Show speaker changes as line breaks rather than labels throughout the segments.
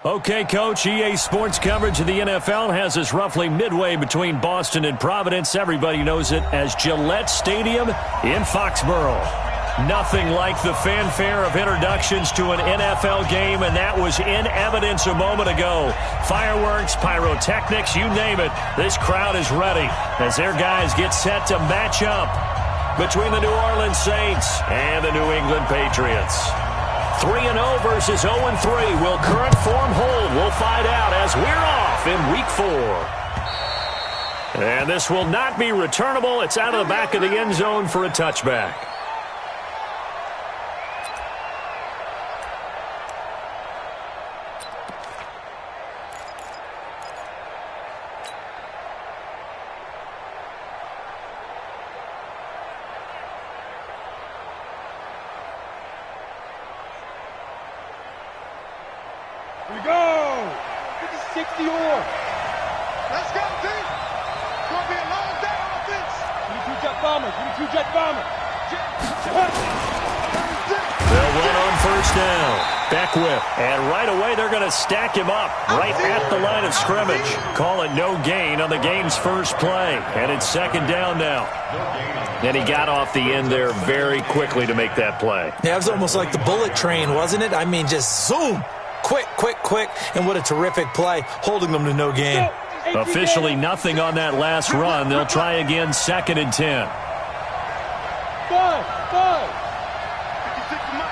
Okay, Coach, EA Sports coverage of the NFL has us roughly midway between Boston and Providence. Everybody knows it as Gillette Stadium in Foxborough. Nothing like the fanfare of introductions to an NFL game, and that was in evidence a moment ago. Fireworks, pyrotechnics, you name it. This crowd is ready as their guys get set to match up between the New Orleans Saints and the New England Patriots. 3-0 versus 0-3. Will current form hold? We'll find out as we're off in Week 4. And this will not be returnable. It's out of the back of the end zone for a touchback.
Here we go! 50-60 or. Let's go, team! It's going to be a long day on offense. 22 jet bombers, 22 jet bombers.
They'll run on first down. Beckwith. And right away they're going to stack him up right at the line of scrimmage. Call it no gain on the game's first play. And it's second down now. And he got off the end there very quickly to make that play.
Yeah, it was almost like the bullet train, wasn't it? I mean, just zoom. Quick, quick, quick, and what a terrific play, holding them to no gain.
Officially nothing on that last run. They'll try again, 2nd and 10.
5. 56 is the mic.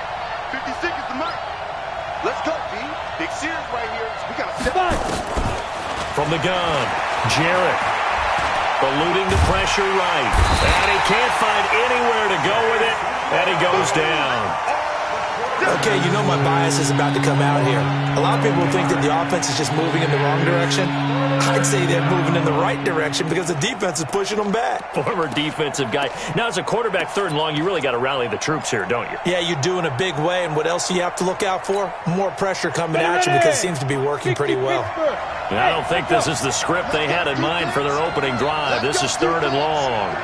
56 is the mic. Let's go, B. Big series right here. We got to step up.
From the gun, Jarrett. Eluding the pressure right. And he can't find anywhere to go with it. And he goes down.
Okay, you know my bias is about to come out here. A lot of people think that the offense is just moving in the wrong direction. I'd say they're moving in the right direction because the defense is pushing them back.
Former defensive guy. Now, as a quarterback, 3rd and long, you really got to rally the troops here, don't you?
Yeah, you do in a big way. And what else do you have to look out for? More pressure coming at you because it seems to be working pretty well.
I don't think this is the script they had in mind for their opening drive. This is 3rd and long.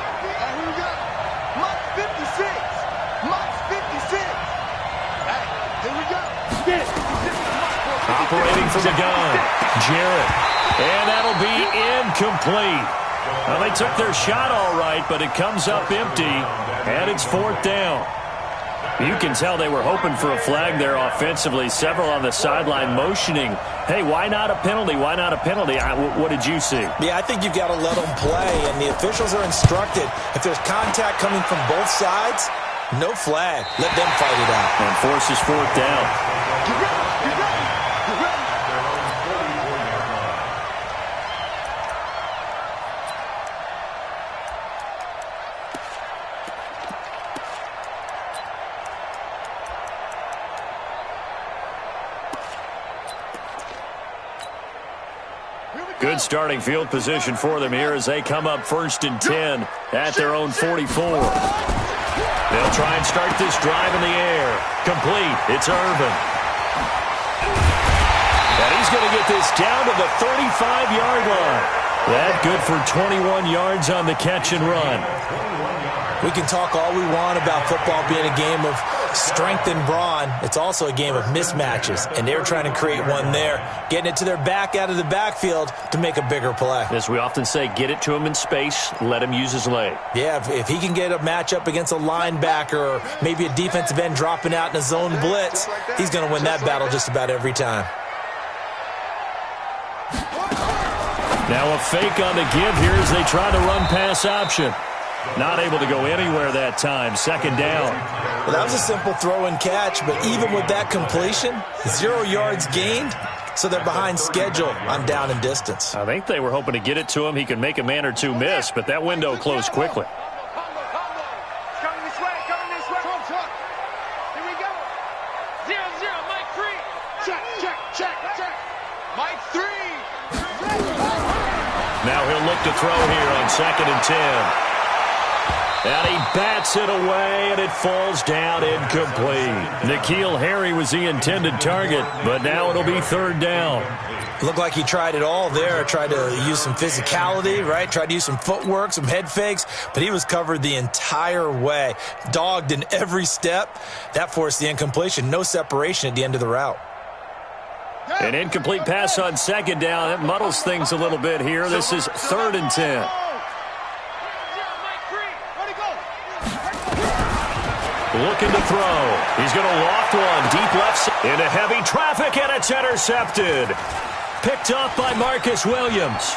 Operating from the gun, Jarrett. And that'll be incomplete. Well, they took their shot all right, but it comes up empty, and it's 4th down. You can tell they were hoping for a flag there offensively. Several on the sideline motioning, hey, why not a penalty? Why not a penalty? What did you see?
Yeah, I think you've got to let them play, and the officials are instructed. If there's contact coming from both sides, no flag. Let them fight it out.
And forces 4th down. Good starting field position for them here as they come up 1st and 10 at their own 44. They'll try and start this drive in the air. Complete. It's Irvin. And he's going to get this down to the 35-yard line. That good for 21 yards on the catch and run.
We can talk all we want about football being a game of strength and brawn. It's also a game of mismatches, and they're trying to create one there, getting it to their back out of the backfield to make a bigger play.
As we often say, get it to him in space, let him use his leg.
Yeah, if he can get a matchup against a linebacker or maybe a defensive end dropping out in a zone blitz, he's going to win that battle just about every time.
Now a fake on the give here as they try to run pass option. Not able to go anywhere that time. 2nd down.
Well, that was a simple throw and catch, but even with that completion, 0 yards gained, so they're behind schedule on down and distance.
I think they were hoping to get it to him. He could make a man or two miss, but that window closed quickly.
Coming this way. Here we go. 0-0, Mike 3. Check. Mike 3.
Now he'll look to throw here on 2nd and 10. And he bats it away, and it falls down incomplete. N'Keal Harry was the intended target, but now it'll be 3rd down.
Looked like he tried it all there. Tried to use some physicality, right? Tried to use some footwork, some head fakes, but he was covered the entire way. Dogged in every step. That forced the incompletion. No separation at the end of the route.
An incomplete pass on second down. It muddles things a little bit here. This is 3rd and 10. Looking to throw. He's going to loft one. Deep left into heavy traffic, and it's intercepted. Picked off by Marcus Williams.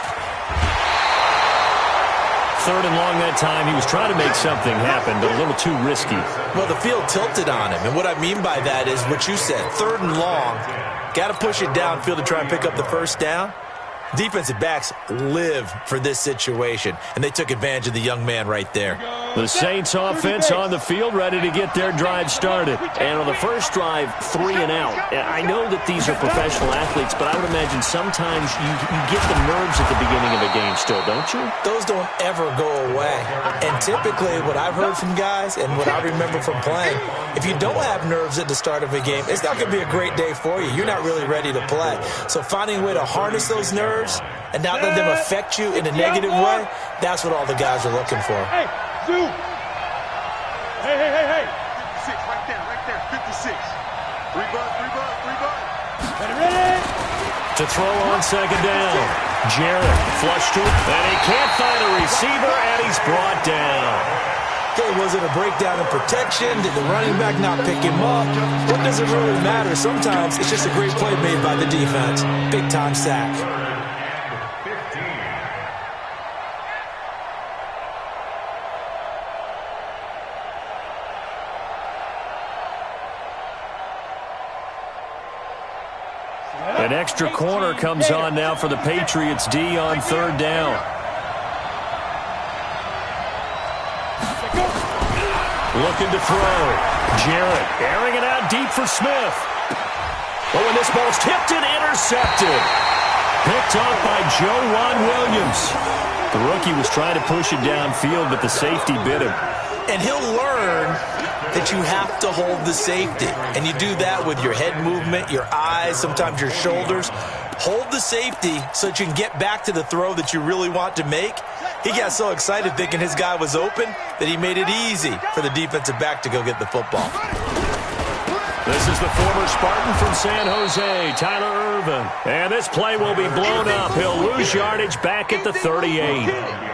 3rd and long that time. He was trying to make something happen, but a little too risky.
Well, the field tilted on him, and what I mean by that is what you said. 3rd and long. Got to push it downfield to try and pick up the first down. Defensive backs live for this situation, and they took advantage of the young man right there.
The Saints offense on the field, ready to get their drive started.
And on the first drive, 3 and out. I know that these are professional athletes, but I would imagine sometimes you get the nerves at the beginning of a game still, don't you?
Those don't ever go away. And typically what I've heard from guys and what I remember from playing, if you don't have nerves at the start of a game, it's not going to be a great day for you. You're not really ready to play. So finding a way to harness those nerves and not let them affect you in a negative way, that's what all the guys are looking for.
Hey, Zoo. Hey. 56, right there, 56. Rebut. Ready.
To throw on second down. Jarrett flushed to it, and he can't find a receiver, and he's brought down.
Okay, was it a breakdown in protection? Did the running back not pick him up? What does it really matter? Sometimes it's just a great play made by the defense. Big-time sack.
An extra corner comes on now for the Patriots D on 3rd down. Looking to throw. Jarrett airing it out deep for Smith. Oh, and this ball's tipped and intercepted. Picked off by Juwan Williams. The rookie was trying to push it downfield, but the safety bit him.
And he'll learn that you have to hold the safety. And you do that with your head movement, your eyes, sometimes your shoulders. Hold the safety so that you can get back to the throw that you really want to make. He got so excited thinking his guy was open that he made it easy for the defensive back to go get the football.
This is the former Spartan from San Jose, Tyler Irvin. And this play will be blown up. He'll lose yardage back at the 38.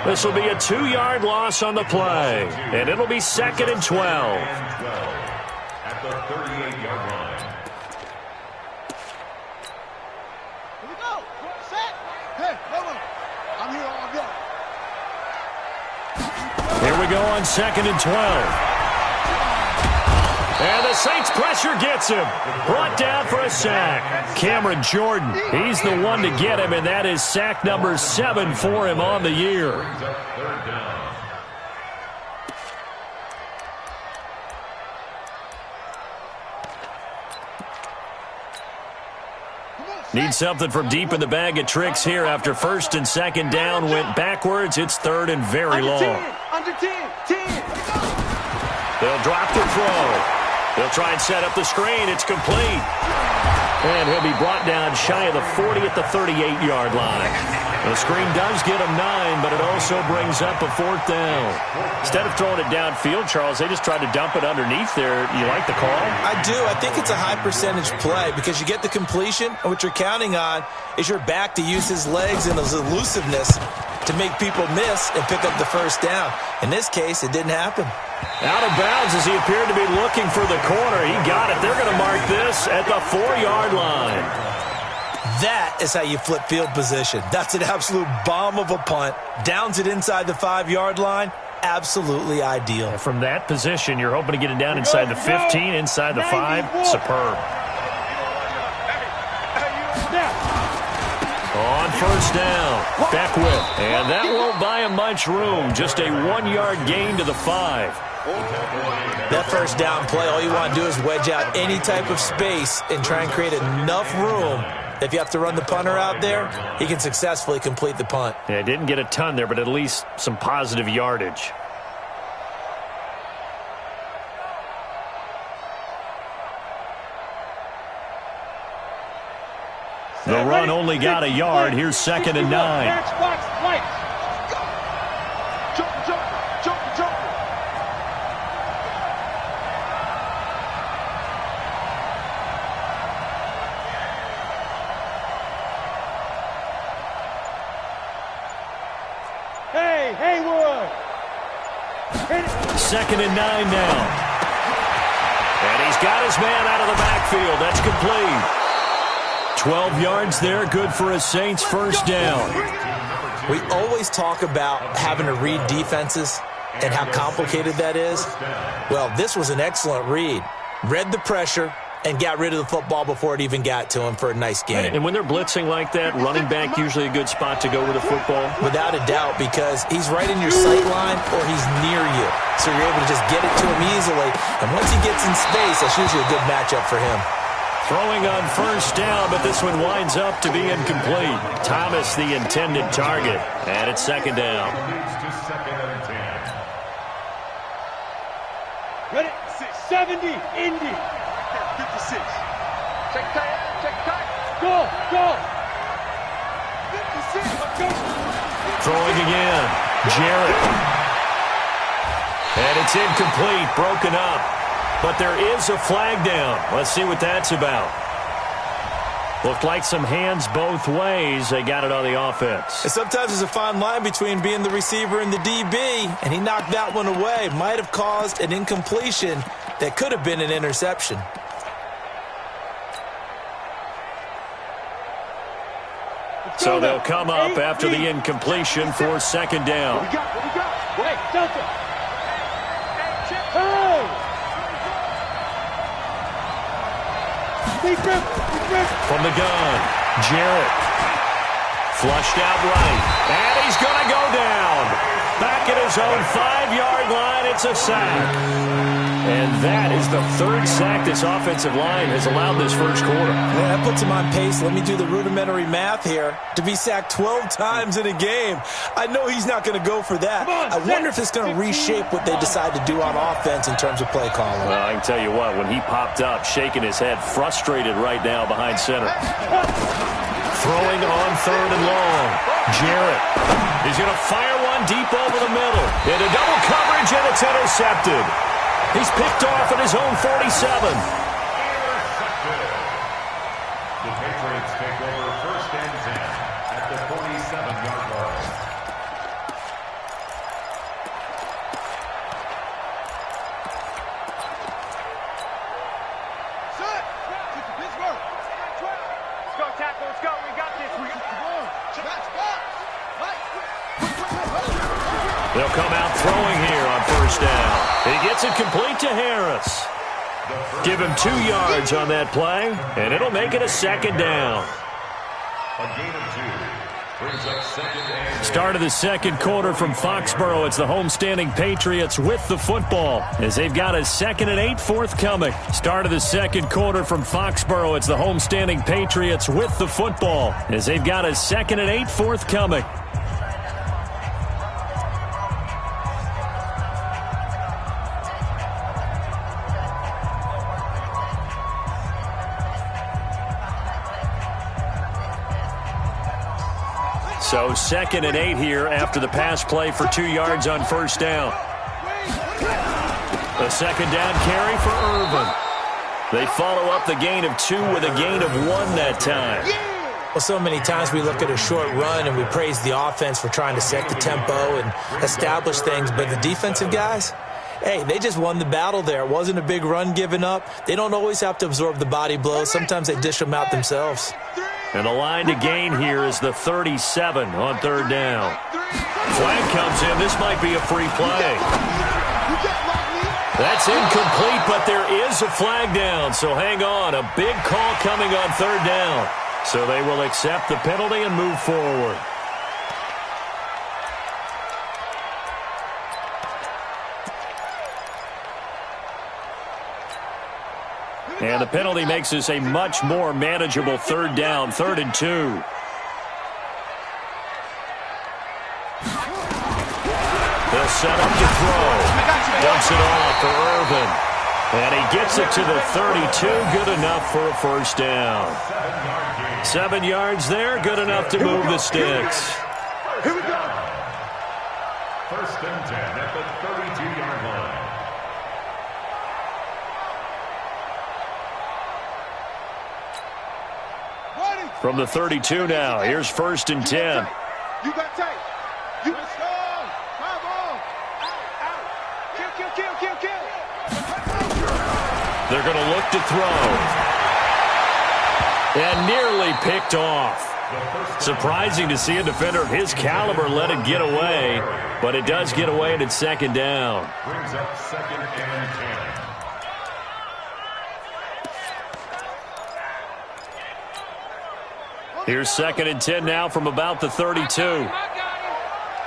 This will be a 2-yard loss on the play. And it'll be 2nd and 12.
At the 38-yard line. Here we go. Set. Hey, I'm here all go.
Here we go on 2nd and 12. And the Saints pressure gets him. Brought down for a sack. Cameron Jordan, he's the one to get him, and that is sack number 7 for him on the year. Need something from deep in the bag of tricks here after 1st and 2nd down went backwards. It's 3rd and very long.
Under 10.
They'll drop the throw. They'll try and set up the screen. It's complete. And he'll be brought down shy of the 40 at the 38-yard line. The screen does get him 9, but it also brings up a 4th down. Instead of throwing it downfield, Charles, they just tried to dump it underneath there. You like the call?
I do. I think it's a high-percentage play because you get the completion, and what you're counting on is your back to use his legs and his elusiveness to make people miss and pick up the first down. In this case, it didn't happen.
Out of bounds as he appeared to be looking for the corner. He got it. They're going to mark this at the 4-yard line.
That is how you flip field position. That's an absolute bomb of a punt. Downs it inside the 5-yard line. Absolutely ideal.
And from that position, you're hoping to get it down inside the 15, inside the 5. Superb. On 1st down, Beckwith. And that won't buy him much room. Just a 1-yard gain to the 5.
That first down play, all you want to do is wedge out any type of space and try and create enough room. If you have to run the punter out there, he can successfully complete the punt.
Yeah, didn't get a ton there, but at least some positive yardage. The run only got a yard. Here's 2nd and 9. 2nd and 9 now. And he's got his man out of the backfield. That's complete. 12 yards there, good for a Saints first down.
We always talk about having to read defenses and how complicated that is. Well, this was an excellent read. Read the pressure and got rid of the football before it even got to him for a nice game.
And when they're blitzing like that, running back usually a good spot to go with the football?
Without a doubt, because he's right in your sight line or he's near you. So you're able to just get it to him easily. And once he gets in space, that's usually a good matchup for him.
Throwing on first down, but this one winds up to be incomplete. Thomas, the intended target. And it's 2nd down.
Ready? 70, Indy. 56. Check tight. Go. 56. Let's go.
Throwing again. Jarrett. And it's incomplete, broken up. But there is a flag down. Let's see what that's about. Looked like some hands both ways. They got it on the offense.
And sometimes there's a fine line between being the receiver and the DB, and he knocked that one away. Might have caused an incompletion that could have been an interception.
So they'll come up after the incompletion for 2nd down.
What we got? Hey, Delta.
From the gun, Jarrett. Flushed out right. And he's going to go down. Back at his own 5-yard line, it's a sack. And that is the 3rd sack this offensive line has allowed this first quarter.
Yeah, that puts him on pace. Let me do the rudimentary math here. To be sacked 12 times in a game, I know he's not going to go for that. I wonder if it's going to reshape what they decide to do on offense in terms of play calling.
Well, I can tell you what, when he popped up, shaking his head, frustrated right now behind center. Throwing on 3rd and long. Jarrett. He's going to fire one deep over the middle. Into double coverage, and it's intercepted. He's picked off at his own 47.
The Patriots take over 1st and 10 at the 47-yard line.
Set. Pittsburgh. Let's go, tackle. Let's go. We got this.
They'll come out throwing here on first down. He gets it complete to Harris. Give him 2 yards on that play, and it'll make it a 2nd down.
A gain of 2 brings up 2nd and 8.
Start of the 2nd quarter from Foxborough. It's the homestanding Patriots with the football as they've got a 2nd and 8 forthcoming. Start of the 2nd quarter from Foxborough. It's the homestanding Patriots with the football as they've got a 2nd and 8 forthcoming. So 2nd and 8 here after the pass play for 2 yards on first down. A 2nd down carry for Irvin. They follow up the gain of 2 with a gain of 1 that time.
Well, so many times we look at a short run and we praise the offense for trying to set the tempo and establish things, but the defensive guys, hey, they just won the battle there. It wasn't a big run given up. They don't always have to absorb the body blows. Sometimes they dish them out themselves.
And the line to gain here is the 37 on 3rd down. Flag comes in. This might be a free play. That's incomplete, but there is a flag down. So hang on. A big call coming on 3rd down. So they will accept the penalty and move forward. And the penalty makes this a much more manageable 3rd down, 3rd and 2. They'll set up to throw. Dumps it off for Irvin. And he gets it to the 32. Good enough for a first down. 7 yards there. Good enough to move the sticks.
Here we go.
1st and 10 at the 32-yard line.
From the 32 now, here's 1st and 10.
You got tight. You let's go. Come on. Out.
They're going to look to throw. And nearly picked off. Surprising to see a defender of his caliber let it get away, but it does get away and it's second down.
Brings up 2nd and 10.
Here's 2nd and 10 now from about the 32.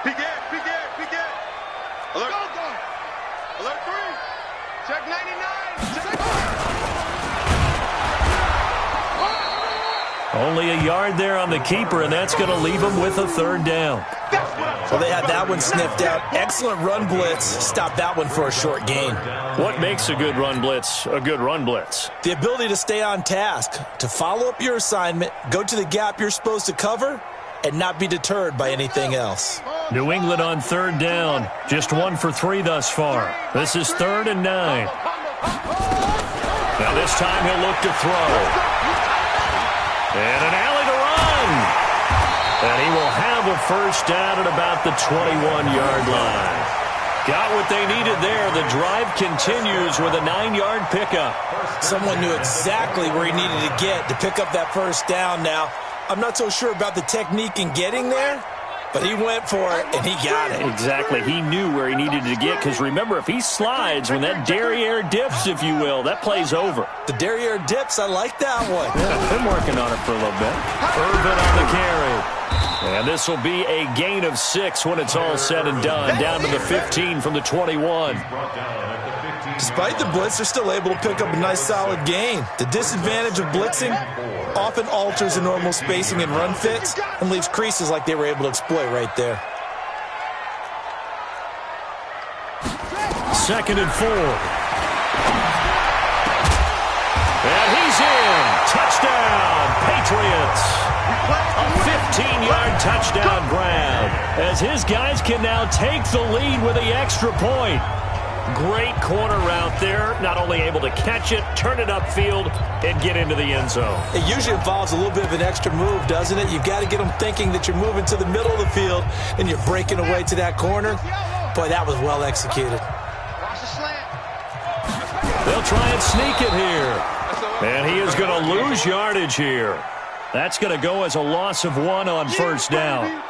Peek it. Alert. Alert 3. Check 99. Check 4.
Only a yard there on the keeper, and that's going to leave him with a 3rd down.
Well, they had that one sniffed out. Excellent run blitz. Stop that one for a short gain.
What makes a good run blitz a good run blitz?
The ability to stay on task, to follow up your assignment, go to the gap you're supposed to cover, and not be deterred by anything else.
New England on 3rd down. Just 1 for 3 thus far. This is 3rd and 9. Now this time he'll look to throw. And an alley to run. And he will have a 1st down at about the 21-yard line. Got what they needed there. The drive continues with a 9-yard pickup.
Someone knew exactly where he needed to get to pick up that 1st down. Now, I'm not so sure about the technique in getting there, but he went for it, and he got it.
Exactly. He knew where he needed to get, because remember, if he slides, when that derriere dips, if you will, that play's over.
The derriere dips, I like that one.
Yeah, been working on it for a little bit. Irvin on the carry. And this will be a gain of 6 when it's all said and done, down to the 15 from the 21.
Despite the blitz, they're still able to pick up a nice solid gain. The disadvantage of blitzing often alters the normal spacing and run fits and leaves creases like they were able to exploit right there.
2nd and 4. And he's in. Touchdown, Patriots. A 15-yard touchdown grab as his guys can now take the lead with the extra point. Great corner route there. Not only able to catch it, turn it upfield, and get into the end zone.
It usually involves a little bit of an extra move, doesn't it? You've got to get them thinking that you're moving to the middle of the field and you're breaking away to that corner. Boy, that was well executed.
They'll try and sneak it here. And he is going to lose yardage here. That's going to go as a loss of 1 on 1st down.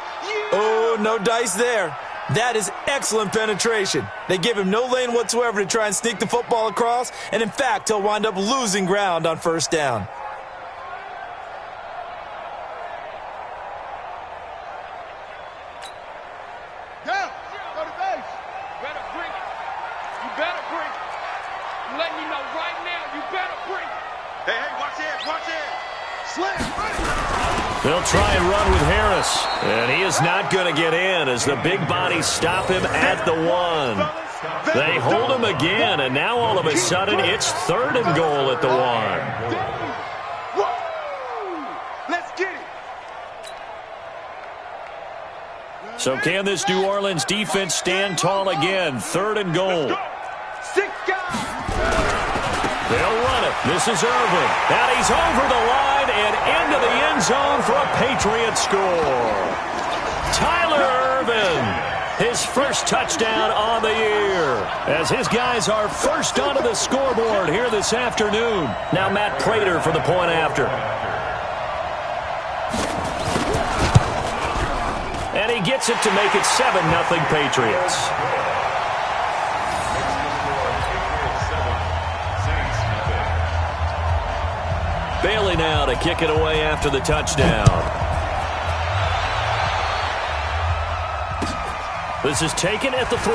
Oh, no dice there. That is excellent penetration. They give him no lane whatsoever to try and sneak the football across, and in fact, he'll wind up losing ground on 1st down.
Go to base. Better bring it. You better bring it. I'm letting you know right now, you better bring it. Hey, watch it, watch it. Slam.
They'll try and run with Harris. And he is not going to get in as the big bodies stop him at the 1. They hold him again, and now all of a sudden it's 3rd and goal at the 1.
Let's get it.
So can this New Orleans defense stand tall again? 3rd and goal.
6 guys.
They'll run it. This is Irvin. And he's over the line and into the end zone for a Patriot score. Tyler Irvin, his 1st touchdown on the year, as his guys are first onto the scoreboard here this afternoon. Now Matt Prater for the point after. And he gets it to make it 7-0 Patriots. Bailey now to kick it away after the touchdown. This is taken at the 3.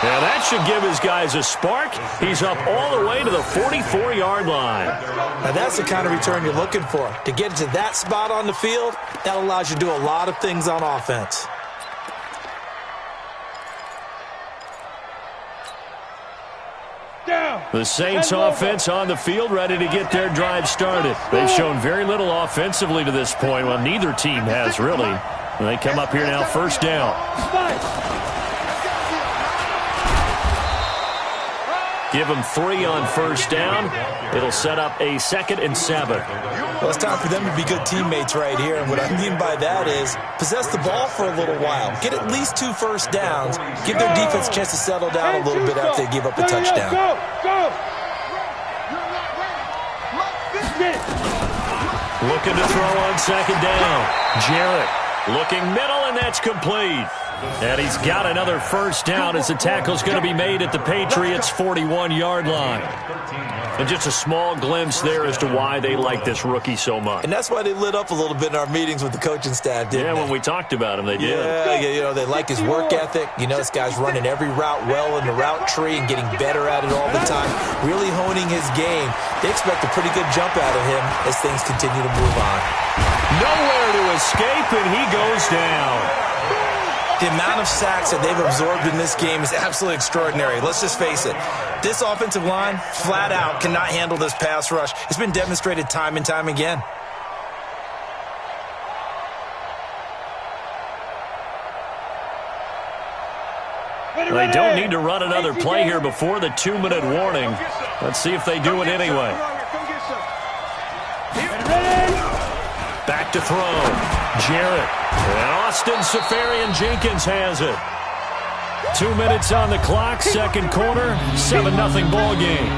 Now that should give his guys a spark. He's up all the way to the 44-yard line.
Now that's the kind of return you're looking for. To get to that spot on the field, that allows you to do a lot of things on offense.
The Saints offense on the field, ready to get their drive started. They've shown very little offensively to this point. Well, neither team has really. And they come up here now, 1st down. Give them 3 on first down. It'll set up a 2nd and 7.
Well, it's time for them to be good teammates right here. And what I mean by that is possess the ball for a little while. Get at least 2 first downs. Give their defense a chance to settle down a little bit after they give up a touchdown.
Looking to throw on 2nd down. Jarrett looking middle, and that's complete. And he's got another first down as the tackle's going to be made at the Patriots' 41-yard line. And just a small glimpse there as to why they like this rookie so much.
And that's why they lit up a little bit in our meetings with the coaching staff, didn't they?
When we talked about him, they did.
Yeah, they like his work ethic. This guy's running every route well in the route tree and getting better at it all the time, really honing his game. They expect a pretty good jump out of him as things continue to move on.
Nowhere to escape, and he goes down.
The amount of sacks that they've absorbed in this game is absolutely extraordinary. Let's just face it. This offensive line, flat out, cannot handle this pass rush. It's been demonstrated time and time again.
They don't need to run another play here before the 2-minute warning. Let's see if they do it anyway. Back to throw. Jarrett. And Austin Safarian-Jenkins has it. 2 minutes on the clock, second quarter, 7-0 ball game.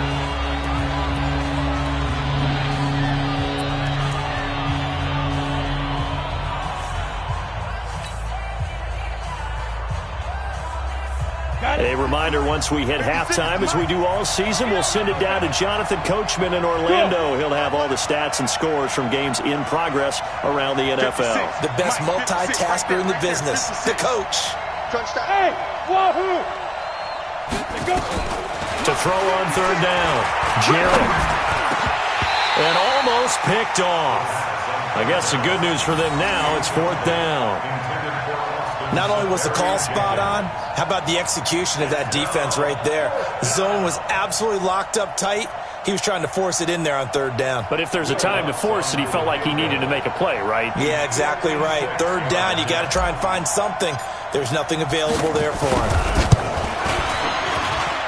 A reminder, once we hit halftime, as we do all season, we'll send it down to Jonathan Coachman in Orlando. He'll have all the stats and scores from games in progress around the NFL.
The best multitasker in the business, the coach.
To throw on 3rd down, Jarrett. And almost picked off. I guess the good news for them now, it's 4th down.
Not only was the call spot on, how about the execution of that defense right there? The zone was absolutely locked up tight. He was trying to force it in there on 3rd down.
But if there's a time to force it, he felt like he needed to make a play, right?
Yeah, exactly right. 3rd down, you got to try and find something. There's nothing available there for him.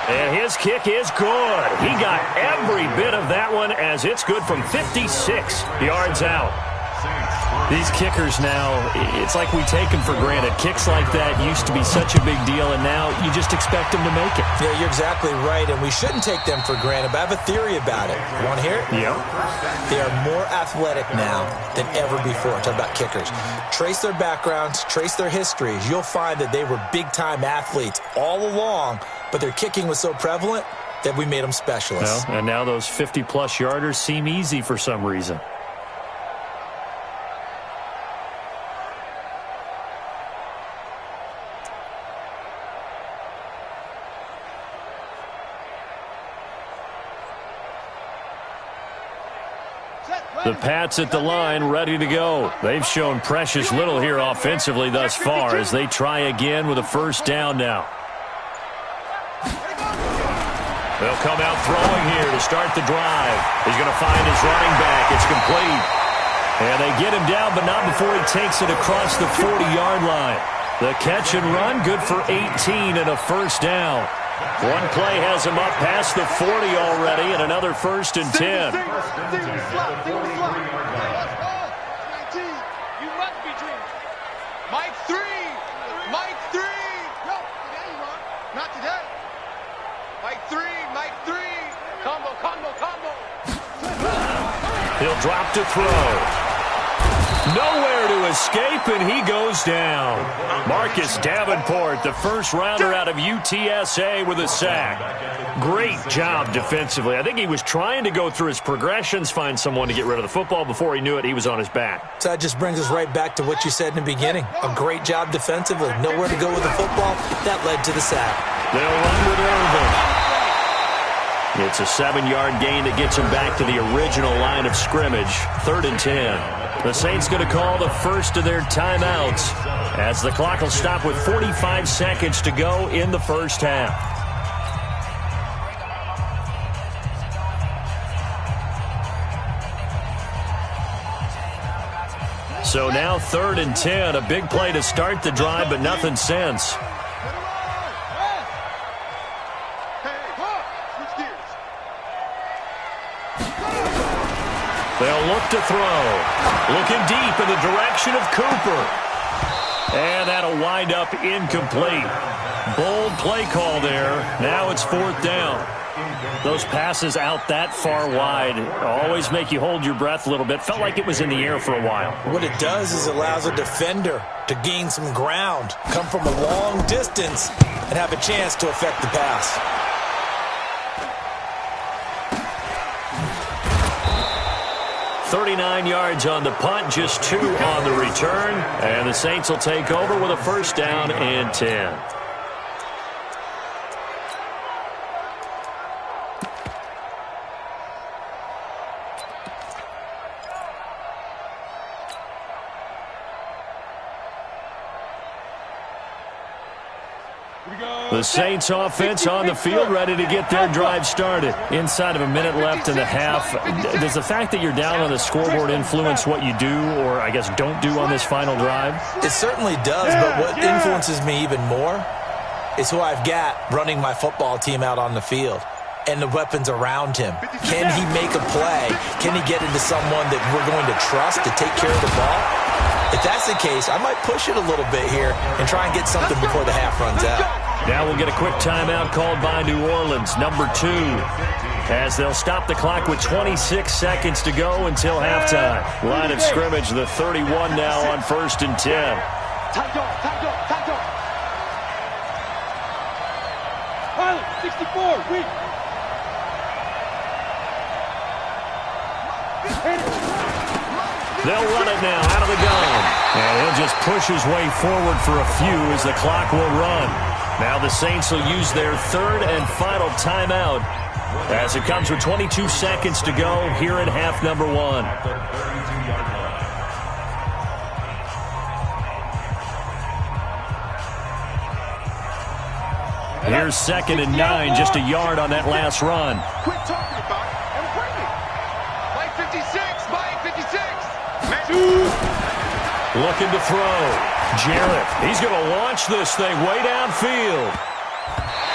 And his kick is good. He got every bit of that one as it's good from 56 yards out. These kickers now, it's like we take them for granted. Kicks like that used to be such a big deal, and now you just expect them to make it.
Yeah, you're exactly right, and we shouldn't take them for granted, but I have a theory about it. You want to hear it?
Yeah.
They are more athletic now than ever before. Talk about kickers. Trace their backgrounds, trace their histories. You'll find that they were big-time athletes all along, but their kicking was so prevalent that we made them specialists.
Well, and now those 50-plus yarders seem easy for some reason. The Pats at the line, ready to go. They've shown precious little here offensively thus far as they try again with a first down now. They'll come out throwing here to start the drive. He's going to find his running back. It's complete. And they get him down, but not before he takes it across the 40-yard line. The catch and run, good for 18 and a first down. One play has him up past the 40 already, and another 1st and 10.
You must be dreaming. Mike 3. Mike 3. No, today you are. Not today. Mike 3. Mike 3. Combo.
He'll drop to throw. Nowhere to escape, and he goes down. Marcus Davenport, the first rounder out of UTSA with a sack. Great job defensively. I think he was trying to go through his progressions, find someone to get rid of the football. Before he knew it, he was on his back.
So that just brings us right back to what you said in the beginning. A great job defensively. Nowhere to go with the football. That led to the sack.
They'll run with Irvin. It's a 7-yard gain that gets him back to the original line of scrimmage. 3rd and 10. The Saints going to call the first of their timeouts as the clock will stop with 45 seconds to go in the first half. So now 3rd and 10, a big play to start the drive, but nothing since.
Hey, switch
They'll look to throw. Looking deep in the direction of Cooper. And that'll wind up incomplete. Bold play call there. Now it's 4th down. Those passes out that far wide always make you hold your breath a little bit. Felt like it was in the air for a while.
What it does is it allows a defender to gain some ground, come from a long distance, and have a chance to affect the pass.
"39 yards on the punt, just 2 on the return. And the Saints will take over with a 1st down and 10. The Saints offense on the field, ready to get their drive started. Inside of a minute left in the half. Does the fact that you're down on the scoreboard influence what you do, or I guess don't do on this final drive?
It certainly does, but what influences me even more is who I've got running my football team out on the field and the weapons around him. Can he make a play? Can he get into someone that we're going to trust to take care of the ball? If that's the case, I might push it a little bit here and try and get something before the half runs out.
Now we'll get a quick timeout called by New Orleans, number 2, as they'll stop the clock with 26 seconds to go until halftime. Line of scrimmage, the 31 now on 1st and 10.
Pilot, 64, weak.
They'll run it now out of the gun. And he'll just push his way forward for a few as the clock will run. Now the Saints will use their 3rd and final timeout as it comes with 22 seconds to go here in half number 1. Here's 2nd and 9, just a yard on that last run.
Quit talking about it and bring it. Play 56, play 56.
Looking to throw. Jarrett, he's going to launch this thing way downfield.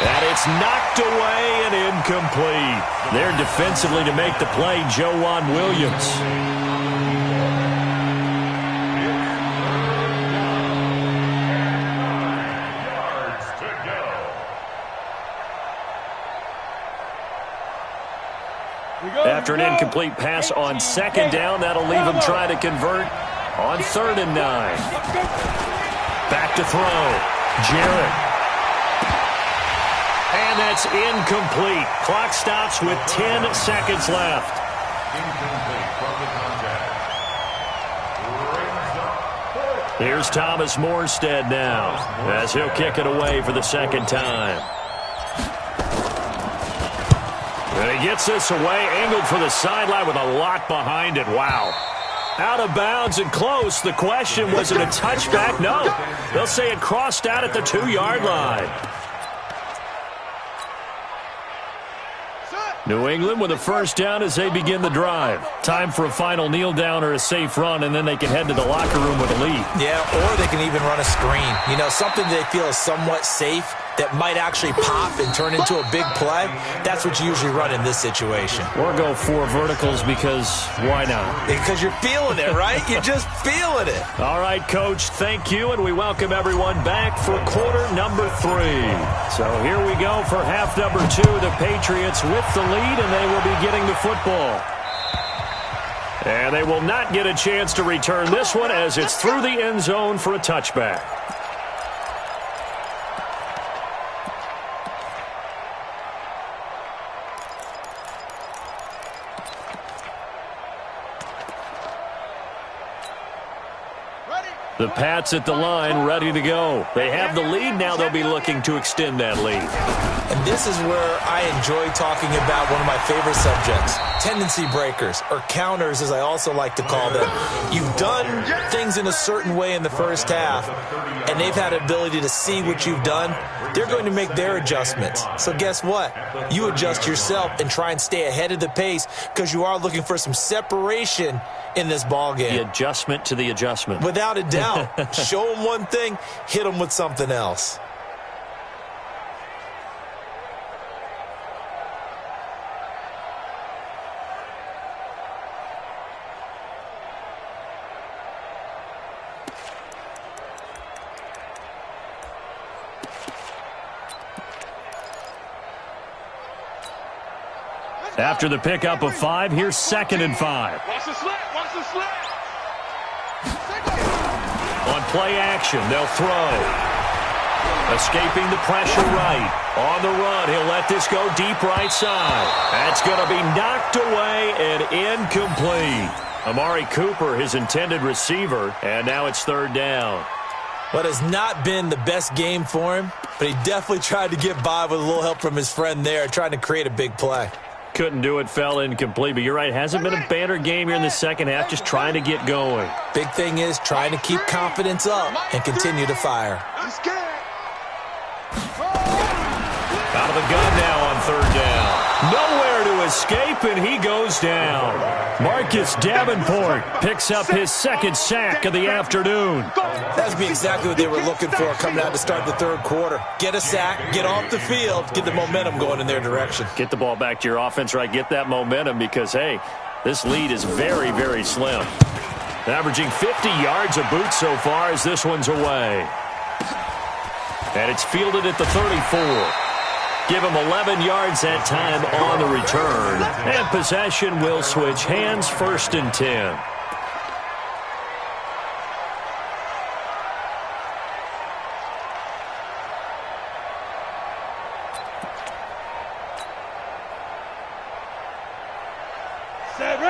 And it's knocked away and incomplete. There defensively to make the play, Joejuan Williams. After an incomplete pass on 2nd down, that'll leave him trying to convert on 3rd and 9. Back to throw. Jarrett. And that's incomplete. Clock stops with 10 seconds left. Here's Thomas Morstead now as he'll kick it away for the 2nd time. And he gets this away, angled for the sideline with a lot behind it. Wow. Out of bounds and close. The question, was it a touchback? No. They'll say it crossed out at the 2-yard line. New England with a 1st down as they begin the drive. Time for a final kneel down or a safe run, and then they can head to the locker room with a lead.
Yeah, or they can even run a screen. You know, something they feel is somewhat safe that might actually pop and turn into a big play. That's what you usually run in this situation.
Or go 4 verticals because why not?
Because you're feeling it, right? You're just feeling it.
All right, Coach, thank you, and we welcome everyone back for quarter number 3. So here we go for half number 2. The Patriots with the lead, and they will be getting the football. And they will not get a chance to return this one as it's through the end zone for a touchback. The Pats at the line, ready to go. They have the lead. Now they'll be looking to extend that lead.
And this is where I enjoy talking about one of my favorite subjects, tendency breakers, or counters as I also like to call them. You've done things in a certain way in the first half, and they've had the ability to see what you've done. They're going to make their adjustments. So guess what? You adjust yourself and try and stay ahead of the pace because you are looking for some separation in this ball game.
The adjustment to the adjustment.
Without a doubt. Show them one thing, hit them with something else.
After the pickup of 5, here's 2nd and 5.
Watch the slip. Watch the slip.
On play action, they'll throw. Escaping the pressure right. On the run, he'll let this go deep right side. That's going to be knocked away and incomplete. Amari Cooper, his intended receiver, and now it's 3rd down.
What has not been the best game for him, but he definitely tried to get by with a little help from his friend there, trying to create a big play.
Couldn't do it, fell incomplete, but you're right, hasn't been a banner game here in the second half, just trying to get going.
Big thing is trying to keep confidence up and continue to fire.
Out of the gun now on 3rd down. Nowhere to escape, and he goes down. Marcus Davenport picks up his 2nd sack of the afternoon.
That would be exactly what they were looking for coming out to start the 3rd quarter. Get a sack, get off the field, get the momentum going in their direction.
Get the ball back to your offense, right? Get that momentum because, hey, this lead is very, very slim. Averaging 50 yards a boot so far as this one's away. And it's fielded at the 34. Give him 11 yards that time on the return. And possession will switch hands, 1st and 10.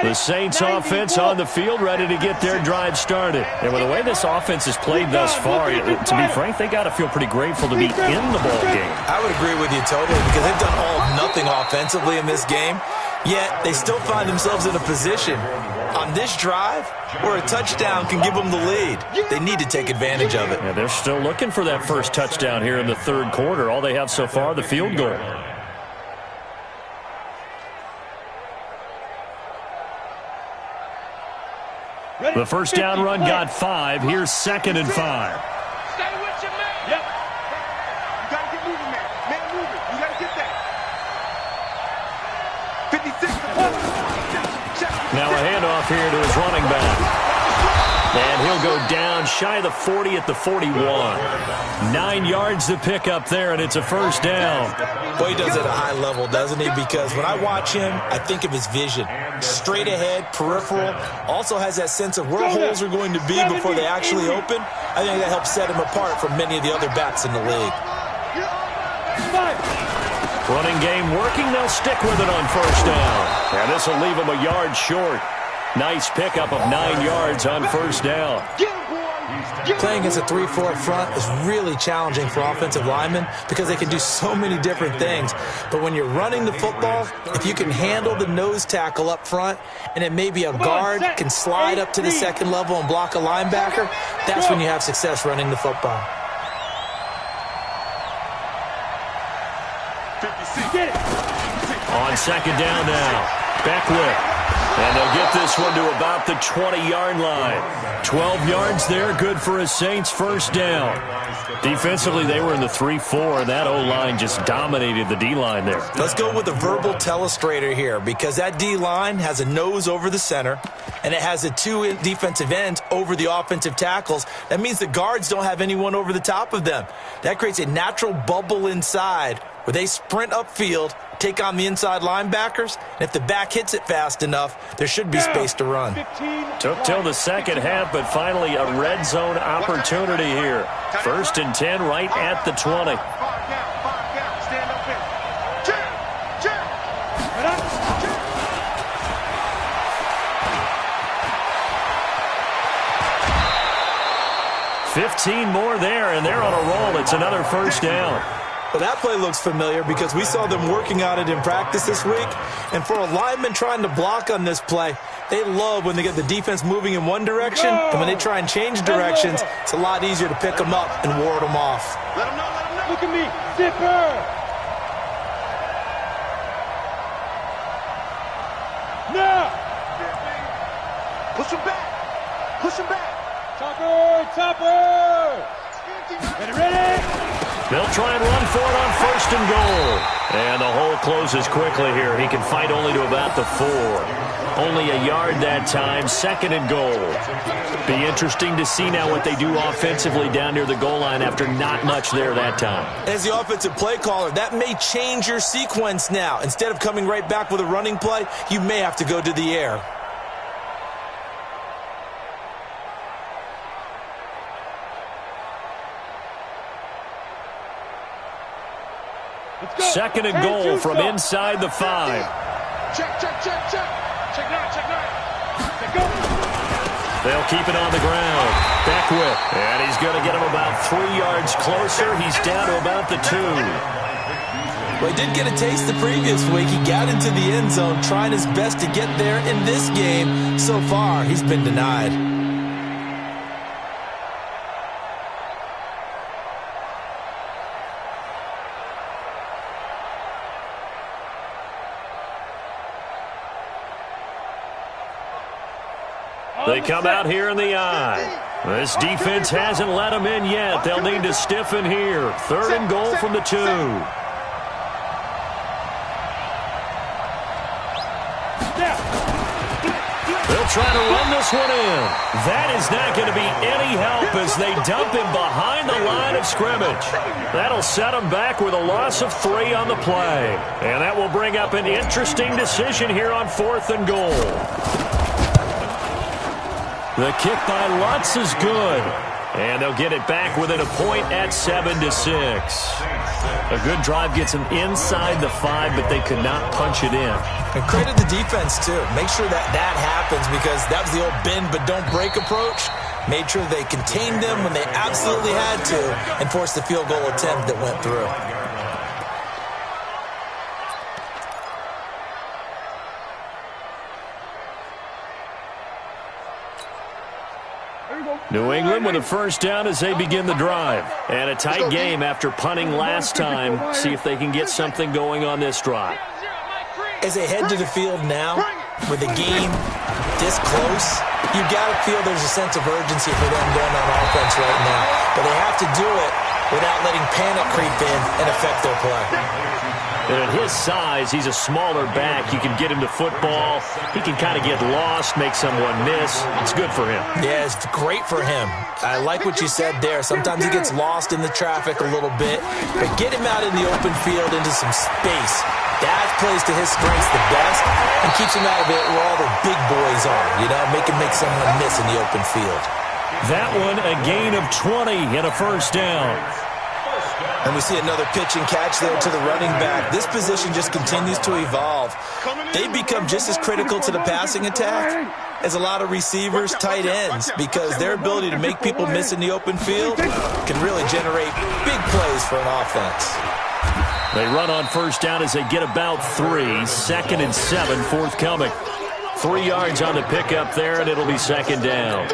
The Saints offense on the field, ready to get their drive started. And with the way this offense has played thus far, to be frank, they got to feel pretty grateful to be in the ball game.
I would agree with you totally because they've done all of nothing offensively in this game, yet they still find themselves in a position on this drive where a touchdown can give them the lead. They need to take advantage of it.
Yeah, they're still looking for that first touchdown here in the 3rd quarter. All they have so far, the field goal. The first down run got 5. Here's 2nd and 5.
Stay with your man. Yep. You got to get moving, man. Man moving. You got to get that. 56.
Now a handoff here to his running back. And he'll go down shy of the 40 at the 41. 9 yards to pick up there, and it's a 1st down.
Boy, he does it at a high level, doesn't he? Because when I watch him, I think of his vision. Straight ahead, peripheral, also has that sense of where holes are going to be before they actually open. I think that helps set him apart from many of the other backs in the league.
Running game working, they'll stick with it on 1st down. And this will leave them a yard short. Nice pickup of 9 yards on 1st down.
Playing against a 3-4 front is really challenging for offensive linemen because they can do so many different things. But when you're running the football, if you can handle the nose tackle up front and then maybe a guard can slide up to the 2nd level and block a linebacker, that's when you have success running the football.
On 2nd down now, Beckwith. And they'll get this one to about the 20-yard line. 12 yards there, good for a Saints 1st down. Defensively, they were in the 3-4, and that O-line just dominated the D-line there.
Let's go with a verbal telestrator here because that D-line has a nose over the center, and it has the 2 defensive ends over the offensive tackles. That means the guards don't have anyone over the top of them. That creates a natural bubble inside where they sprint upfield, take on the inside linebackers, and if the back hits it fast enough, there should be space to run.
Took till the second half, but finally a red zone opportunity here. 1st and 10 right at the 20.
Stand up in. Jam.
15 more there, and they're on a roll. It's another 1st down.
Well, that play looks familiar because we saw them working on it in practice this week. And for a lineman trying to block on this play, they love when they get the defense moving in one direction. And when they try and change directions, it's a lot easier to pick them up and ward them off.
Let them know. Look at me. Zipper. Now. Push him back. Topper. Ready.
They'll try and run for it on 1st and goal. And the hole closes quickly here. He can fight only to about the 4. Only a yard that time, 2nd and goal. Be interesting to see now what they do offensively down near the goal line after not much there that time.
As the offensive play caller, that may change your sequence now. Instead of coming right back with a running play, you may have to go to the air.
Second and goal from inside the 5.
Check, check, check, check. Check 9, check 9. Check go.
They'll keep it on the ground. Beckwith. And he's going to get him about 3 yards closer. He's down to about the 2.
Well, he did get a taste the previous week. He got into the end zone trying his best to get there in this game. So far, he's been denied.
They come out here in the eye. This defense hasn't let them in yet. They'll need to stiffen here. 3rd and goal from the 2. They'll try to run this one in. That is not going to be any help as they dump him behind the line of scrimmage. That'll set him back with a loss of 3 on the play. And that will bring up an interesting decision here on 4th and goal. The kick by Lutz is good. And they'll get it back within a point at 7-6. A good drive gets them inside the 5, but they could not punch it in.
And credit the defense, too. Make sure that happens because that was the old bend but don't break approach. Made sure they contained them when they absolutely had to and forced the field goal attempt that went through.
New England with a 1st down as they begin the drive. And a tight game after punting last time. See if they can get something going on this drive.
As they head to the field now, with the game this close, you've got to feel there's a sense of urgency for them going on offense right now. But they have to do it without letting panic creep in and affect their play.
And at his size, he's a smaller back. You can get him to football. He can kind of get lost, make someone miss. It's good for him.
Yeah, it's great for him. I like what you said there. Sometimes he gets lost in the traffic a little bit. But get him out in the open field into some space. That plays to his strengths the best and keeps him out of it where all the big boys are. You know, make him make someone miss in the open field.
That one, a gain of 20 and a 1st down.
And we see another pitch and catch there to the running back. This position just continues to evolve. They become just as critical to the passing attack as a lot of receivers, tight ends, because their ability to make people miss in the open field can really generate big plays for an offense.
They run on 1st down as they get about 3. 2nd and 7 forthcoming. 3 yards on the pickup there, and it'll be 2nd down.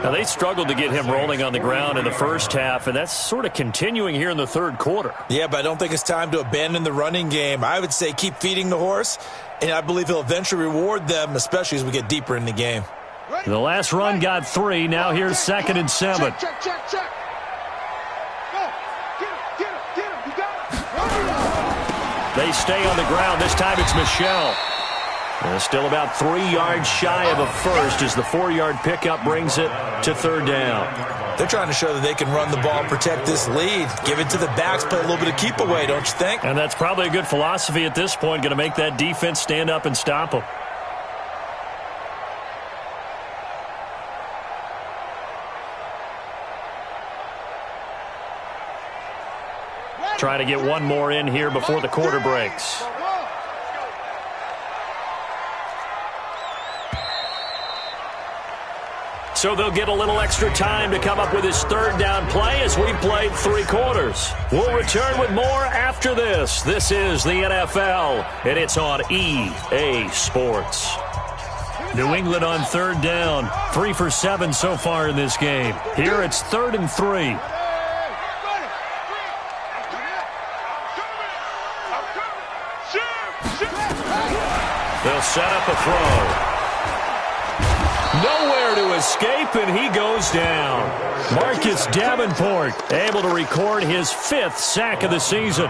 Now, they struggled to get him rolling on the ground in the 1st half, and that's sort of continuing here in the 3rd quarter.
Yeah, but I don't think it's time to abandon the running game. I would say keep feeding the horse, and I believe he'll eventually reward them, especially as we get deeper in the game.
The last run got 3. Now here's 2nd and 7.
Check, check, check. Go. Get him. You got it.
They stay on the ground. This time it's Michel. And still about 3 yards shy of a 1st as the 4-yard pickup brings it to 3rd down.
They're trying to show that they can run the ball and protect this lead. Give it to the backs, play a little bit of keep away, don't you think?
And that's probably a good philosophy at this point, going to make that defense stand up and stop them. Trying to get one more in here before the quarter breaks. So they'll get a little extra time to come up with his 3rd down play as we played 3 quarters. We'll return with more after this. This is the NFL, and it's on EA Sports. New England on 3rd down. 3 for 7 so far in this game. Here it's 3rd and 3. They'll set up a throw. Nowhere to escape, and he goes down. Marcus Davenport able to record his 5th sack of the season.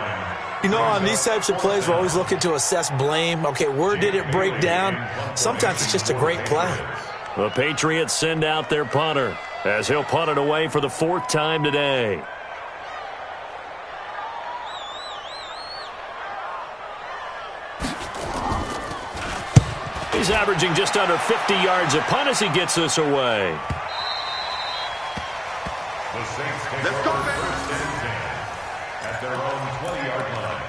You know, on these types of plays, we're always looking to assess blame. Okay, where did it break down? Sometimes it's just a great play.
The Patriots send out their punter as he'll punt it away for the 4th time today. He's averaging just under 50 yards a punt as he gets this away.
The Saints take
Let's go,
over
baby.
first and 10 at their own 20-yard line.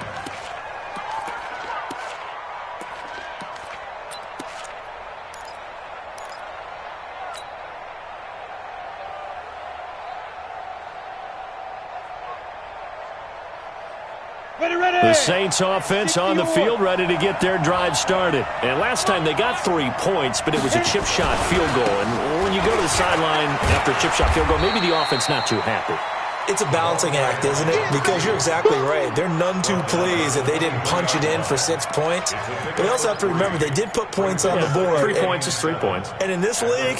The Saints offense on the field, ready to get their drive started. And last time they got 3 points, but it was a chip shot field goal. And when you go to the sideline after a chip shot field goal, maybe the offense not too happy.
It's a balancing act, isn't it? Because you're exactly right. They're none too pleased that they didn't punch it in for 6 points. But they also have to remember they did put points on the board.
3 points is 3 points.
And in this league,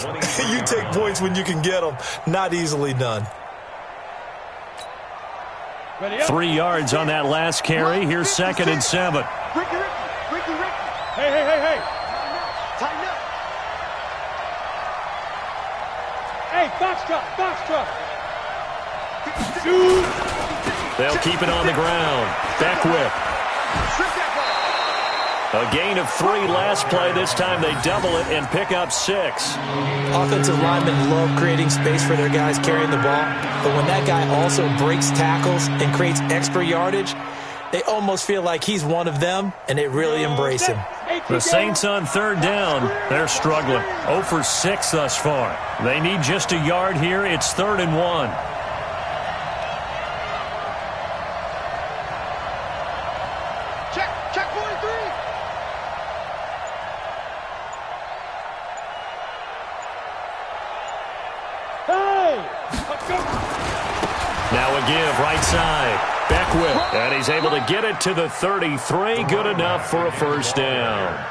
you take points when you can get them. Not easily done.
3 yards on that last carry. Here's 2nd and 7.
Ricky. Hey. Tighten up. Hey, box truck.
They'll keep it on the ground. Back whip. A gain of 3 last play. This time they double it and pick up 6.
Offensive linemen love creating space for their guys carrying the ball. But when that guy also breaks tackles and creates extra yardage, they almost feel like he's one of them, and they really embrace him.
The Saints on 3rd down. They're struggling. 0 for 6 thus far. They need just a yard here. It's 3rd and 1.
Check 43.
Now a give, right side. Back whip, and he's able to get it to the 33. Good enough for a 1st down.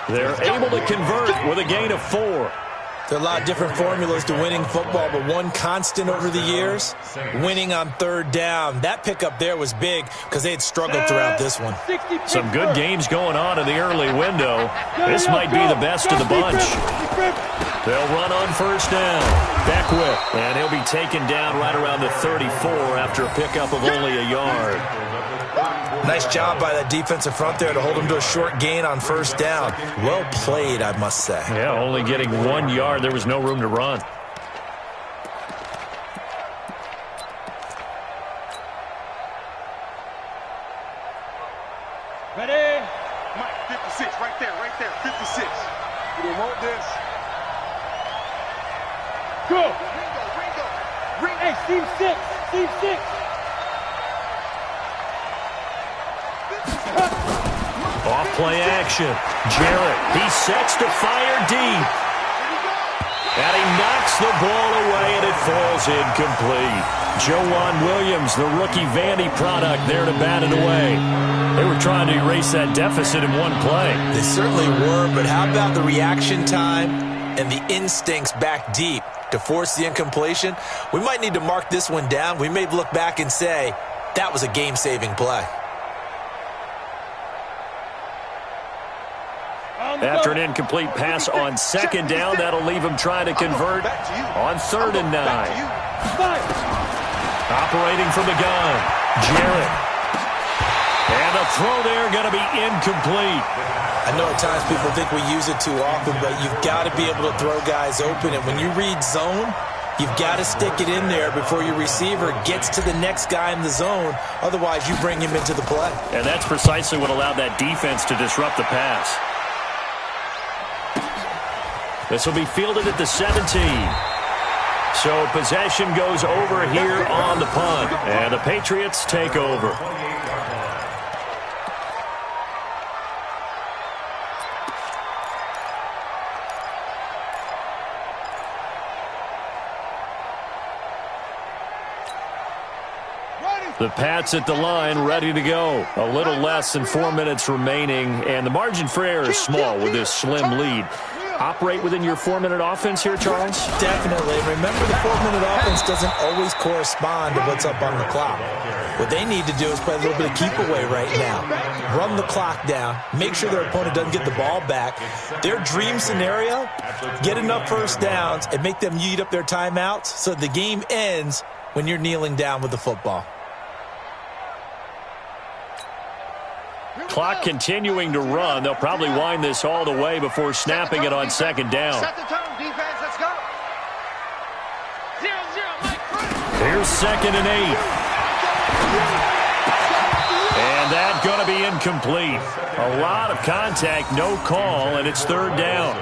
They're able to convert with a gain of 4.
There are a lot of different formulas to winning football, but one constant over the years, winning on 3rd down. That pickup there was big because they had struggled throughout this one.
Some good games going on in the early window. This might be the best of the bunch. They'll run on 1st down. Back whip, and he'll be taken down right around the 34 after a pickup of only a yard.
Nice job by that defensive front there to hold him to a short gain on 1st down. Well played, I must say.
Yeah, only getting 1 yard. There was no room to run.
Ready? Mike, 56, right there, 56. You don't want this. Go. Ringo. Hey, team 6.
Off play action. Jarrett, he sets to fire deep. And he knocks the ball away, and it falls incomplete. Joanne Williams, the rookie Vandy product, there to bat it away. They were trying to erase that deficit in one play.
They certainly were, but how about the reaction time and the instincts back deep to force the incompletion? We might need to mark this one down. We may look back and say, that was a game-saving play.
After an incomplete pass on 2nd down, that'll leave him trying to convert on 3rd and 9. Operating from the gun, Jarrett. And the throw there going to be incomplete.
I know at times people think we use it too often, but you've got to be able to throw guys open. And when you read zone, you've got to stick it in there before your receiver gets to the next guy in the zone. Otherwise, you bring him into the play.
And that's precisely what allowed that defense to disrupt the pass. This will be fielded at the 17. So possession goes over here on the punt. And the Patriots take over. The Pats at the line, ready to go. A little less than 4 minutes remaining, and the margin for error is small with this slim lead. operate within your 4-minute offense here, Charles?
Definitely. Remember, the 4-minute offense doesn't always correspond to what's up on the clock. What they need to do is play a little bit of keep away right now. Run the clock down. Make sure their opponent doesn't get the ball back. Their dream scenario, get enough first downs and make them eat up their timeouts so the game ends when you're kneeling down with the football.
Clock continuing to run. They'll probably wind this all the way before snapping it on second down.
Set the tone, defense. Let's go. 0-0, Mike.
Here's 2nd and 8. And that's going to be incomplete. A lot of contact, no call, and it's 3rd down.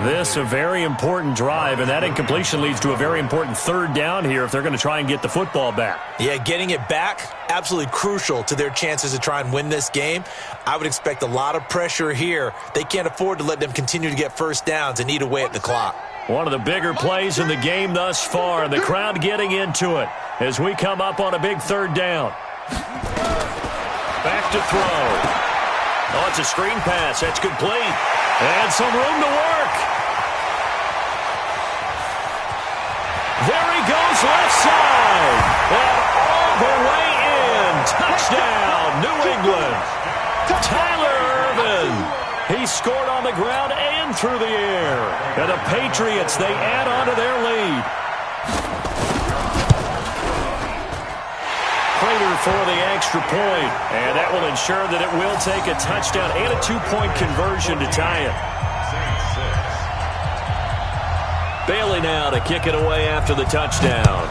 This a very important drive, and that incompletion leads to a very important 3rd down here if they're going to try and get the football back.
Yeah, getting it back, absolutely crucial to their chances to try and win this game. I would expect a lot of pressure here. They can't afford to let them continue to get first downs and eat away at the clock.
One of the bigger plays in the game thus far, and the crowd getting into it as we come up on a big 3rd down. Back to throw. Oh, it's a screen pass. That's complete. And some room to work. There he goes, left side. And all the way in. Touchdown, New England. Tyler Ervin. He scored on the ground and through the air. And the Patriots, they add on to their lead. Prater for the extra point, and that will ensure that it will take a touchdown and a 2-point conversion to tie it. Bailey now to kick it away after the touchdown.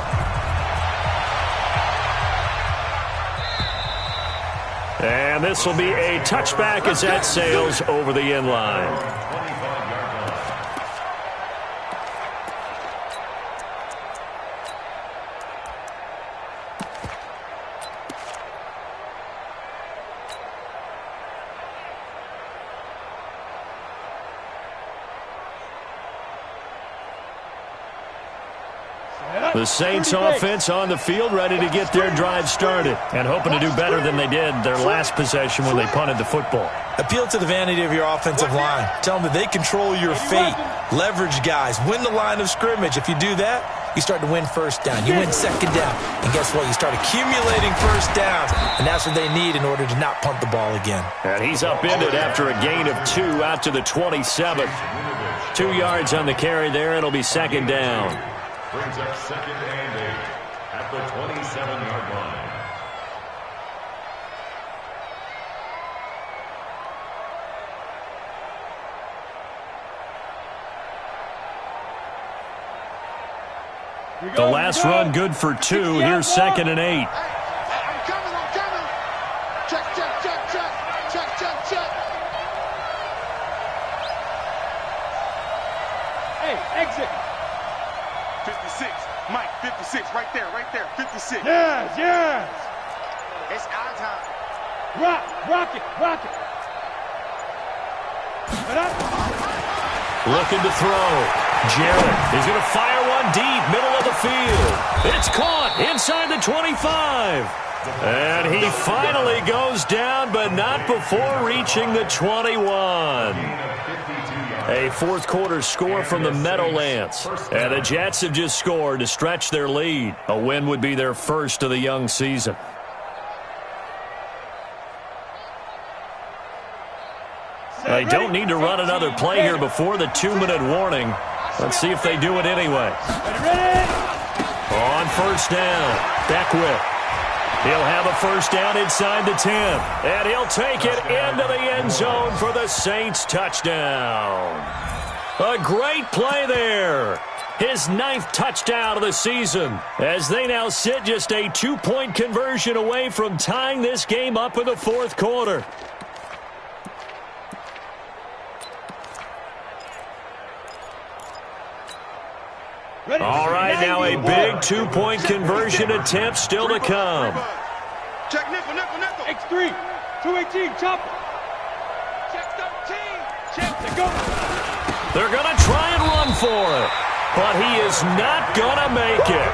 And this will be a touchback as that sails over the end line. The Saints offense on the field, ready to get their drive started and hoping to do better than they did their last possession when they punted the football.
Appeal to the vanity of your offensive line. Tell them that they control your fate. Leverage guys. Win the line of scrimmage. If you do that, you start to win first down. You win second down. And guess what? You start accumulating first downs. And that's what they need in order to not punt the ball again.
And he's upended after a gain of 2 out to the 27th. 2 yards on the carry there. It'll be second down.
Brings up 2nd and 8 at the 27-yard line.
The last run good for 2. Here's 2nd and 8.
I'm coming. Check. Hey, exit. 56, Mike, 56, right there, 56. Yes. It's our time. Rock it.
Looking to throw. Jarrett is going to fire one deep, middle of the field. It's caught inside the 25. And he finally goes down, but not before reaching the 21. A fourth-quarter score from the Meadowlands. And the Jets have just scored to stretch their lead. A win would be their first of the young season. They don't need to run another play here before the 2-minute warning. Let's see if they do it anyway. On first down, Beckwith. He'll have a first down inside the 10. And he'll take it into the end zone for the Saints touchdown. A great play there. His 9th touchdown of the season, as they now sit just a 2-point conversion away from tying this game up in the fourth quarter. All right, now a big 2-point conversion attempt still to come.
Check nickel.
X3, 218, chopper.
Check 13. Check to go.
They're going to try and run for it, but he is not going to make it.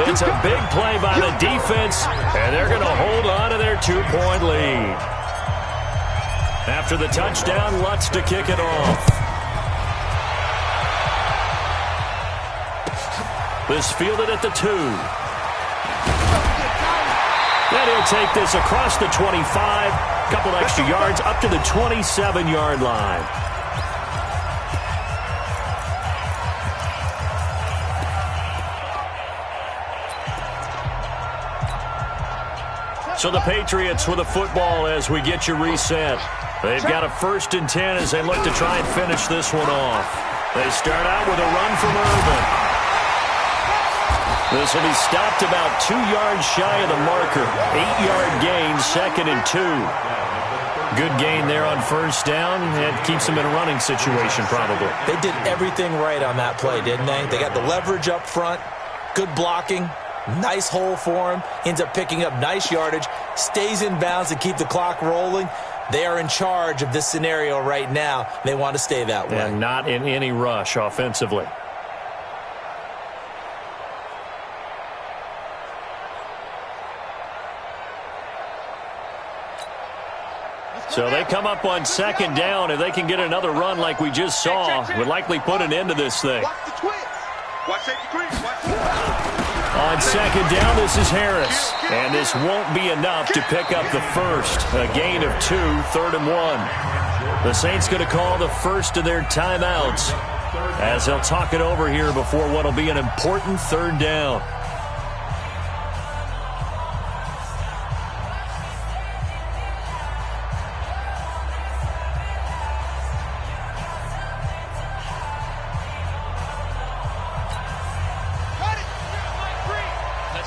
It's a big play by the defense, and they're going to hold on to their 2-point lead. After the touchdown, Lutz to kick it off. This fielded at the 2. And he'll take this across the 25. Couple extra yards up to the 27-yard line. So the Patriots with a football as we get you reset. They've got a 1st and 10 as they look to try and finish this one off. They start out with a run from Irvin. This will be stopped about 2 yards shy of the marker. 8-yard gain, 2nd and 2. Good gain there on 1st down. It keeps them in a running situation probably.
They did everything right on that play, didn't they? They got the leverage up front, good blocking, nice hole for him, ends up picking up nice yardage, stays in bounds to keep the clock rolling. They are in charge of this scenario right now. They want to stay that way.
And not in any rush offensively. So they come up on 2nd down. If they can get another run like we just saw, would likely put an end to this thing.
Watch the twist. Watch safety green. Watch the
On 2nd down, this is Harris. And this won't be enough to pick up the 1st. A gain of 2, 3rd and 1. The Saints going to call the first of their timeouts as they'll talk it over here before what will be an important 3rd down.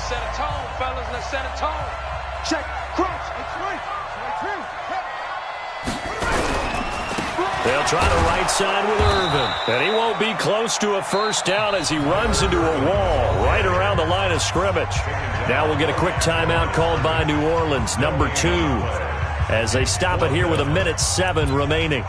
set a tone, fellas. Let's set a tone. Check. Crunch. It's right.
They'll try the right side with Irvin. And he won't be close to a first down as he runs into a wall right around the line of scrimmage. Now we'll get a quick timeout called by New Orleans, number 2, as they stop it here with 1:07 remaining.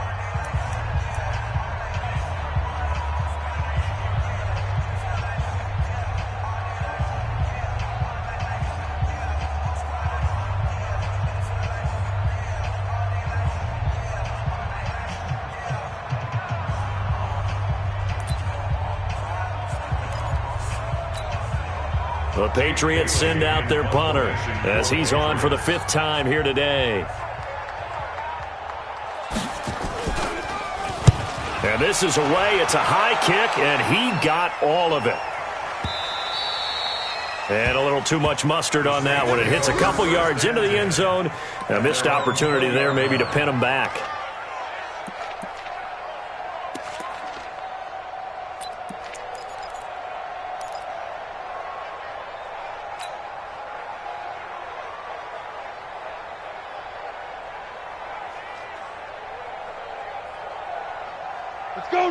The Patriots send out their punter as he's on for the 5th time here today. And this is away. It's a high kick, and he got all of it. And a little too much mustard on that one. It hits a couple yards into the end zone. A missed opportunity there maybe to pin him back.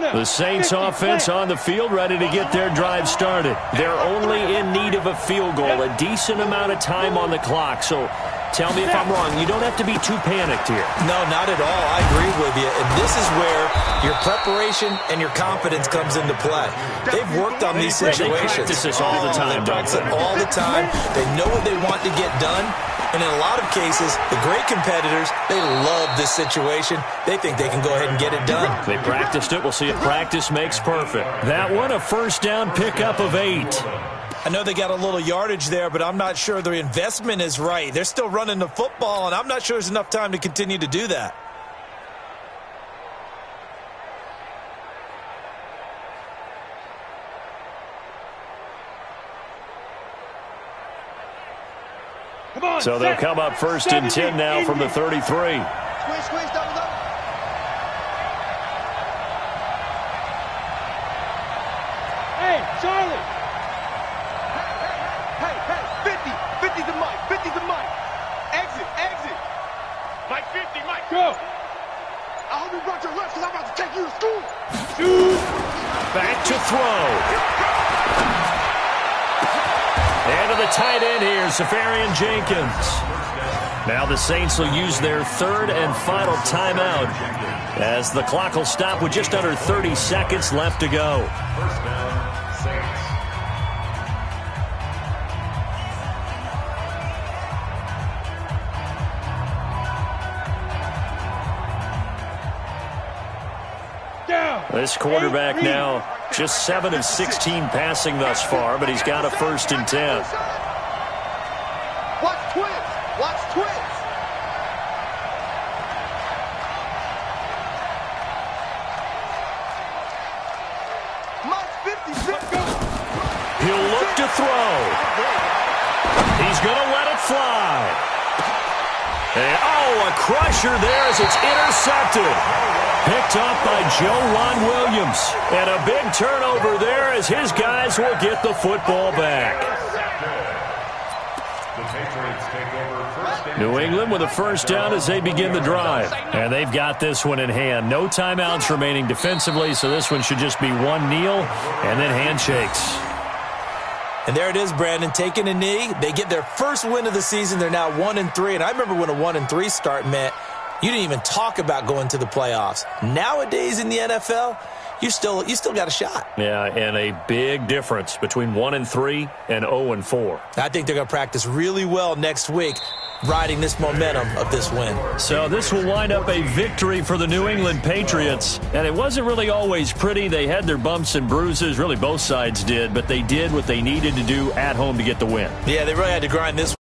The Saints offense on the field, ready to get their drive started. They're only in need of a field goal, a decent amount of time on the clock. So tell me if I'm wrong. You don't have to be too panicked here.
No, not at all. I agree with you. And this is where your preparation and your confidence comes into play. They've worked on these situations.
They practice this all the time.
They practice it all the time. They know what they want to get done. And in a lot of cases, the great competitors, they love this situation. They think they can go ahead and get it done.
They practiced it. We'll see if practice makes perfect. That one, a first down pickup of 8.
I know they got a little yardage there, but I'm not sure their investment is right. They're still running the football, and I'm not sure there's enough time to continue to do that.
So they'll come up 1st and 10 now from the 33.
Squeeze, double, double.
Hey, Charlie.
Hey, 50. 50's the mic. 50's the mic. Exit.
Mike 50, Mike, go.
I hope you brought your lunch because I'm about to take you to school.
Shoot.
Back to throw. And to the tight end here, Safarian Jenkins. Now the Saints will use their 3rd and final timeout as the clock will stop with just under 30 seconds left to go.
First down, Saints.
Down.
This quarterback now just 7 of 16 passing thus far, but he's got a 1st and 10.
Watch twins. Watch twins.
He'll look to throw. He's going to let it fly. And, a crusher there as it's intercepted. Picked up by Ron Williams. And a big turnover there as his guys will get the football back. New England with a 1st down as they begin the drive. And they've got this one in hand. No timeouts remaining defensively, so this one should just be one kneel and then handshakes.
And there it is, Brandon, taking a knee. They get their 1st win of the season. They're now 1-3. And I remember when a 1-3 start meant you didn't even talk about going to the playoffs. Nowadays in the NFL, you still got a shot.
Yeah, and a big difference between 1-3 and 0-4.
I think they're going to practice really well next week, riding this momentum of this win.
So this will wind up a victory for the New England Patriots. And it wasn't really always pretty. They had their bumps and bruises. Really, both sides did. But they did what they needed to do at home to get the win.
Yeah, they really had to grind this